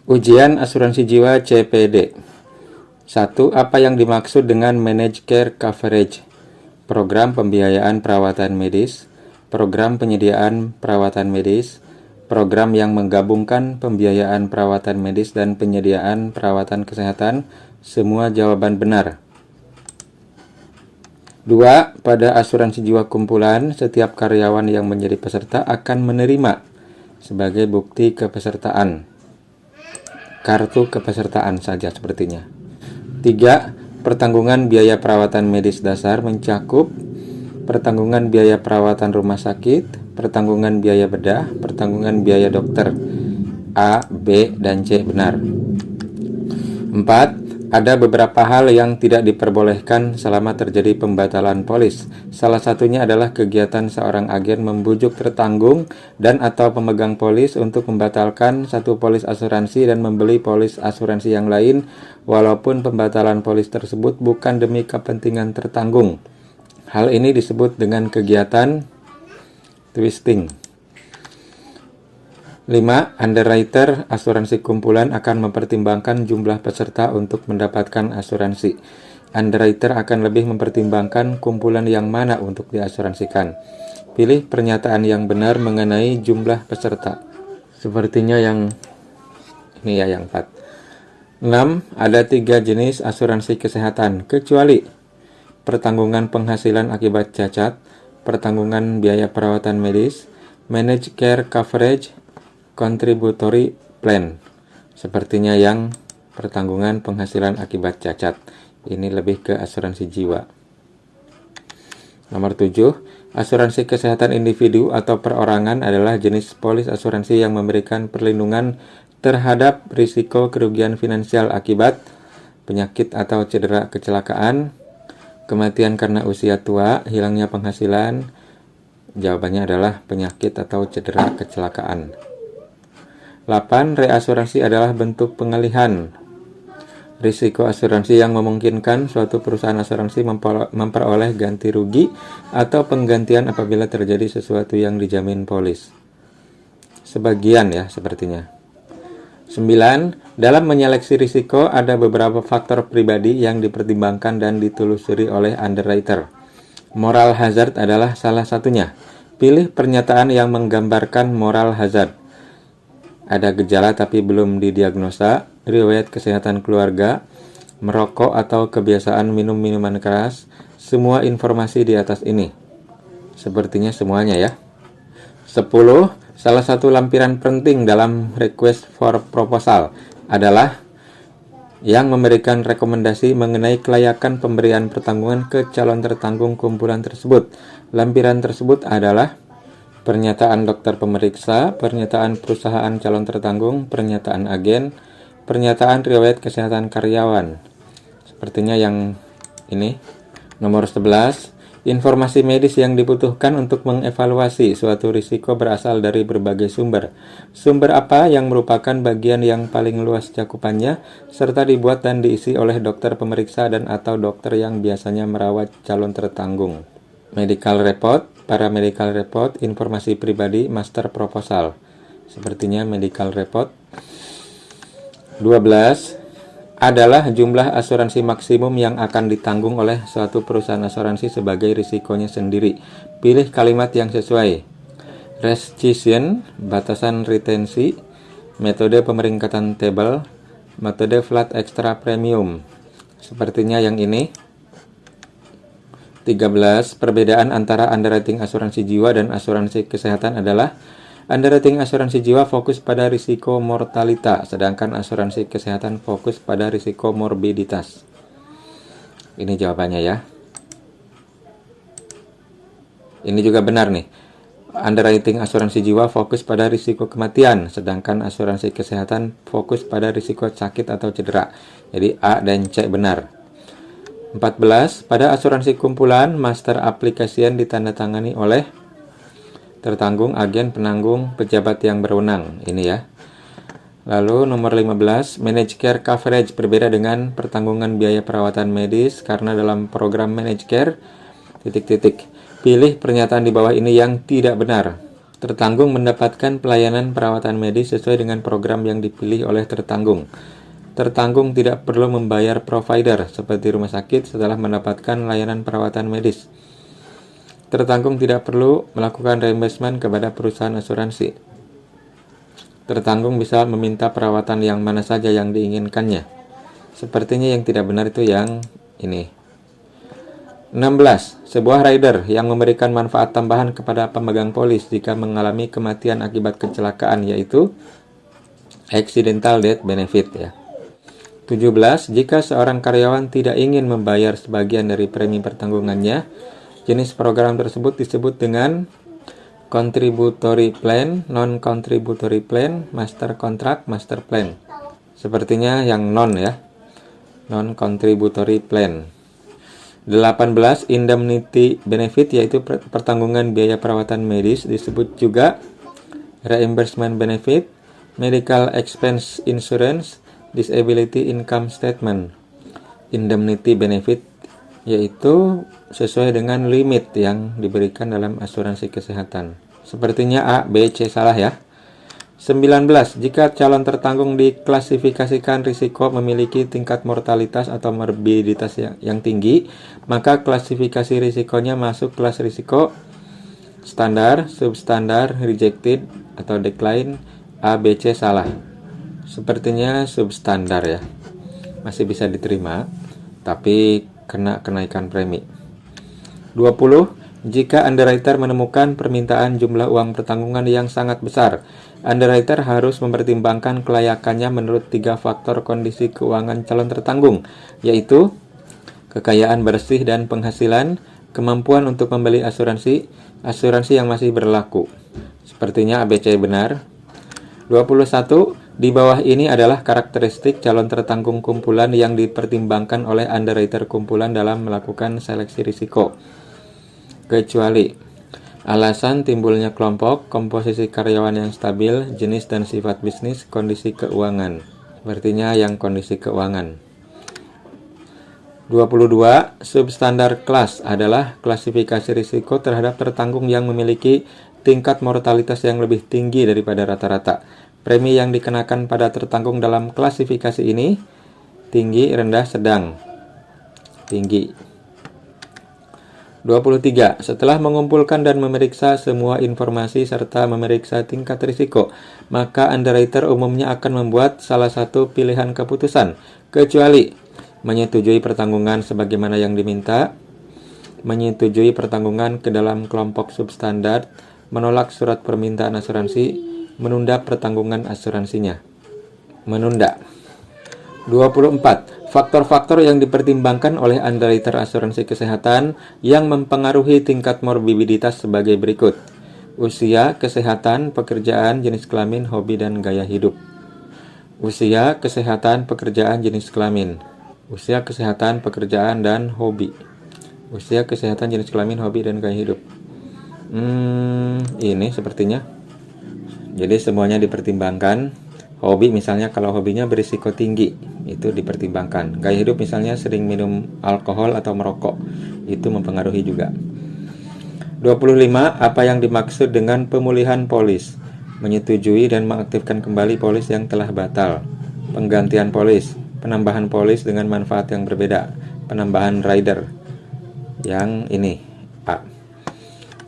Ujian asuransi jiwa CPD. 1. Apa yang dimaksud dengan Managed Care Coverage? Program pembiayaan perawatan medis, program penyediaan perawatan medis, program yang menggabungkan pembiayaan perawatan medis dan penyediaan perawatan kesehatan. Semua jawaban benar. 2. Pada asuransi jiwa kumpulan, setiap karyawan yang menjadi peserta akan menerima sebagai bukti kepesertaan kartu kepesertaan saja sepertinya. 3. Pertanggungan biaya perawatan medis dasar mencakup pertanggungan biaya perawatan rumah sakit, pertanggungan biaya bedah, pertanggungan biaya dokter. A, B, dan C benar. 4. Ada beberapa hal yang tidak diperbolehkan selama terjadi pembatalan polis. Salah satunya adalah kegiatan seorang agen membujuk tertanggung dan atau pemegang polis untuk membatalkan satu polis asuransi dan membeli polis asuransi yang lain, walaupun pembatalan polis tersebut bukan demi kepentingan tertanggung. Hal ini disebut dengan kegiatan twisting. 5. Underwriter asuransi kumpulan akan mempertimbangkan jumlah peserta untuk mendapatkan asuransi. Underwriter akan lebih mempertimbangkan kumpulan yang mana untuk diasuransikan. Pilih pernyataan yang benar mengenai jumlah peserta. Sepertinya yang ini ya, yang 4. 6. Ada 3 jenis asuransi kesehatan, kecuali pertanggungan penghasilan akibat cacat, pertanggungan biaya perawatan medis, Managed Care Coverage, Contributory Plan. Sepertinya yang pertanggungan penghasilan akibat cacat. Ini lebih ke asuransi jiwa. Nomor 7. Asuransi kesehatan individu atau perorangan adalah jenis polis asuransi yang memberikan perlindungan terhadap risiko kerugian finansial akibat penyakit atau cedera kecelakaan, kematian karena usia tua, hilangnya penghasilan. Jawabannya adalah penyakit atau cedera kecelakaan. 8. Reasuransi adalah bentuk pengalihan risiko asuransi yang memungkinkan suatu perusahaan asuransi memperoleh ganti rugi atau penggantian apabila terjadi sesuatu yang dijamin polis. Sebagian ya sepertinya. 9. Dalam menyeleksi risiko ada beberapa faktor pribadi yang dipertimbangkan dan ditelusuri oleh underwriter. Moral hazard adalah salah satunya. Pilih pernyataan yang menggambarkan moral hazard. Ada gejala tapi belum didiagnosa, riwayat kesehatan keluarga, merokok atau kebiasaan minum minuman keras. Semua informasi di atas ini. Sepertinya semuanya ya. 10. Salah satu lampiran penting dalam request for proposal adalah yang memberikan rekomendasi mengenai kelayakan pemberian pertanggungan ke calon tertanggung kumpulan tersebut. Lampiran tersebut adalah pernyataan dokter pemeriksa, pernyataan perusahaan calon tertanggung, pernyataan agen, pernyataan riwayat kesehatan karyawan. Sepertinya yang ini. Nomor 11. Informasi medis yang dibutuhkan untuk mengevaluasi suatu risiko berasal dari berbagai sumber. Sumber apa yang merupakan bagian yang paling luas cakupannya, serta dibuat dan diisi oleh dokter pemeriksa dan atau dokter yang biasanya merawat calon tertanggung. Medical report, paramedical report, informasi pribadi, master proposal. Sepertinya medical report. 12. Adalah jumlah asuransi maksimum yang akan ditanggung oleh suatu perusahaan asuransi sebagai risikonya sendiri. Pilih kalimat yang sesuai. Rescission, batasan retensi, metode pemeringkatan table, metode flat extra premium. Sepertinya yang ini. 13. Perbedaan antara underwriting asuransi jiwa dan asuransi kesehatan adalah underwriting asuransi jiwa fokus pada risiko mortalita, sedangkan asuransi kesehatan fokus pada risiko morbiditas. Ini jawabannya ya. Ini juga benar nih. Underwriting asuransi jiwa fokus pada risiko kematian, sedangkan asuransi kesehatan fokus pada risiko sakit atau cedera. Jadi A dan C benar. 14. Pada asuransi kumpulan, master application ditandatangani oleh tertanggung, agen, penanggung, pejabat yang berwenang. Ini ya. Lalu nomor 15, Managed Care Coverage berbeda dengan pertanggungan biaya perawatan medis karena dalam program Managed Care ... Pilih pernyataan di bawah ini yang tidak benar. Tertanggung mendapatkan pelayanan perawatan medis sesuai dengan program yang dipilih oleh tertanggung. Tertanggung tidak perlu membayar provider seperti rumah sakit setelah mendapatkan layanan perawatan medis. Tertanggung tidak perlu melakukan reimbursement kepada perusahaan asuransi. Tertanggung bisa meminta perawatan yang mana saja yang diinginkannya. Sepertinya yang tidak benar itu yang ini. 16. Sebuah rider yang memberikan manfaat tambahan kepada pemegang polis jika mengalami kematian akibat kecelakaan, yaitu accidental death benefit ya. 17. Jika seorang karyawan tidak ingin membayar sebagian dari premi pertanggungannya, jenis program tersebut disebut dengan contributory plan, non-contributory plan, master contract, master plan. Sepertinya yang non ya, non-contributory plan. 18. Indemnity benefit, yaitu pertanggungan biaya perawatan medis, disebut juga reimbursement benefit, medical expense insurance, disability income statement. Indemnity benefit yaitu sesuai dengan limit yang diberikan dalam asuransi kesehatan. Sepertinya A, B, C salah ya. 19. Jika calon tertanggung diklasifikasikan risiko memiliki tingkat mortalitas atau morbiditas yang tinggi, maka klasifikasi risikonya masuk kelas risiko standar, substandar, rejected, atau decline. A, B, C salah. Sepertinya substandar ya. Masih bisa diterima, tapi kena kenaikan premi. 20. Jika underwriter menemukan permintaan jumlah uang pertanggungan yang sangat besar, underwriter harus mempertimbangkan kelayakannya menurut 3 faktor kondisi keuangan calon tertanggung, yaitu kekayaan bersih dan penghasilan, kemampuan untuk membeli asuransi yang masih berlaku. Sepertinya ABC benar. 21. Di bawah ini adalah karakteristik calon tertanggung kumpulan yang dipertimbangkan oleh underwriter kumpulan dalam melakukan seleksi risiko. Kecuali alasan timbulnya kelompok, komposisi karyawan yang stabil, jenis dan sifat bisnis, kondisi keuangan. Sepertinya yang kondisi keuangan. 22. Substandar kelas adalah klasifikasi risiko terhadap tertanggung yang memiliki tingkat mortalitas yang lebih tinggi daripada rata-rata. Premi yang dikenakan pada tertanggung dalam klasifikasi ini tinggi, rendah, sedang. Tinggi. 23. Setelah mengumpulkan dan memeriksa semua informasi serta memeriksa tingkat risiko, maka underwriter umumnya akan membuat salah satu pilihan keputusan, kecuali menyetujui pertanggungan sebagaimana yang diminta, menyetujui pertanggungan ke dalam kelompok substandar, menolak surat permintaan asuransi, menunda pertanggungan asuransinya. Menunda. 24. Faktor-faktor yang dipertimbangkan oleh underwriter asuransi kesehatan yang mempengaruhi tingkat morbiditas sebagai berikut. Usia, kesehatan, pekerjaan, jenis kelamin, hobi, dan gaya hidup. Usia, kesehatan, pekerjaan, jenis kelamin. Usia, kesehatan, pekerjaan, dan hobi. Usia, kesehatan, jenis kelamin, hobi, dan gaya hidup. Ini sepertinya. Jadi semuanya dipertimbangkan. Hobi misalnya kalau hobinya berisiko tinggi, itu dipertimbangkan. Gaya hidup misalnya sering minum alkohol atau merokok, itu mempengaruhi juga. 25. Apa yang dimaksud dengan pemulihan polis? Menyetujui dan mengaktifkan kembali polis yang telah batal. Penggantian polis, penambahan polis dengan manfaat yang berbeda, penambahan rider. Yang ini A.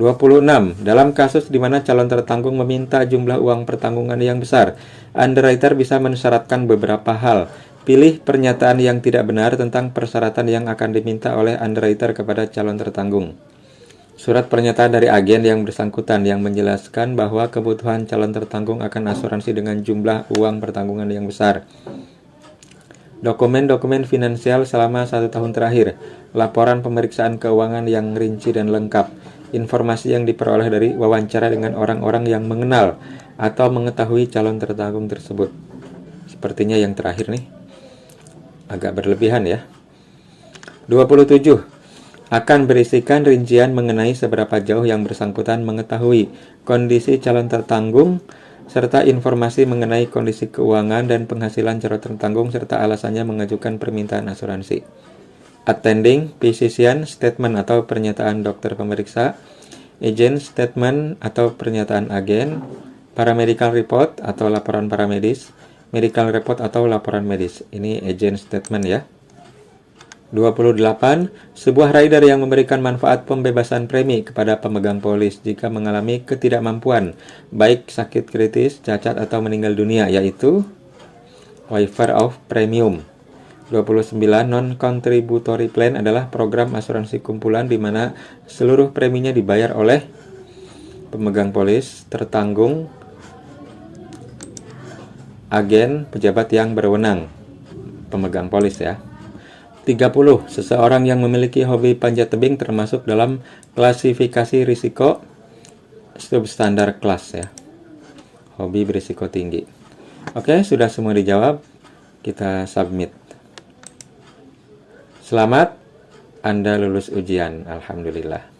26. Dalam kasus di mana calon tertanggung meminta jumlah uang pertanggungan yang besar, underwriter bisa mensyaratkan beberapa hal. Pilih pernyataan yang tidak benar tentang persyaratan yang akan diminta oleh underwriter kepada calon tertanggung. Surat pernyataan dari agen yang bersangkutan yang menjelaskan bahwa kebutuhan calon tertanggung akan asuransi dengan jumlah uang pertanggungan yang besar. Dokumen-dokumen finansial selama 1 tahun terakhir, laporan pemeriksaan keuangan yang rinci dan lengkap, informasi yang diperoleh dari wawancara dengan orang-orang yang mengenal atau mengetahui calon tertanggung tersebut. Sepertinya yang terakhir nih agak berlebihan ya. 27. Akan berisikan rincian mengenai seberapa jauh yang bersangkutan mengetahui kondisi calon tertanggung serta informasi mengenai kondisi keuangan dan penghasilan calon tertanggung serta alasannya mengajukan permintaan asuransi. Attending physician statement atau pernyataan dokter pemeriksa, agent statement atau pernyataan agen, paramedical report atau laporan paramedis, medical report atau laporan medis. Ini agent statement ya. 28. Sebuah rider yang memberikan manfaat pembebasan premi kepada pemegang polis jika mengalami ketidakmampuan, baik sakit kritis, cacat, atau meninggal dunia, yaitu waiver of premium. 29. Non-contributory plan adalah program asuransi kumpulan di mana seluruh preminya dibayar oleh pemegang polis, tertanggung agen, pejabat yang berwenang, pemegang polis ya. 30. Seseorang yang memiliki hobi panjat tebing termasuk dalam klasifikasi risiko substandar kelas ya. Hobi berisiko tinggi. Oke, sudah semua dijawab. Kita submit. Selamat, Anda lulus ujian. Alhamdulillah.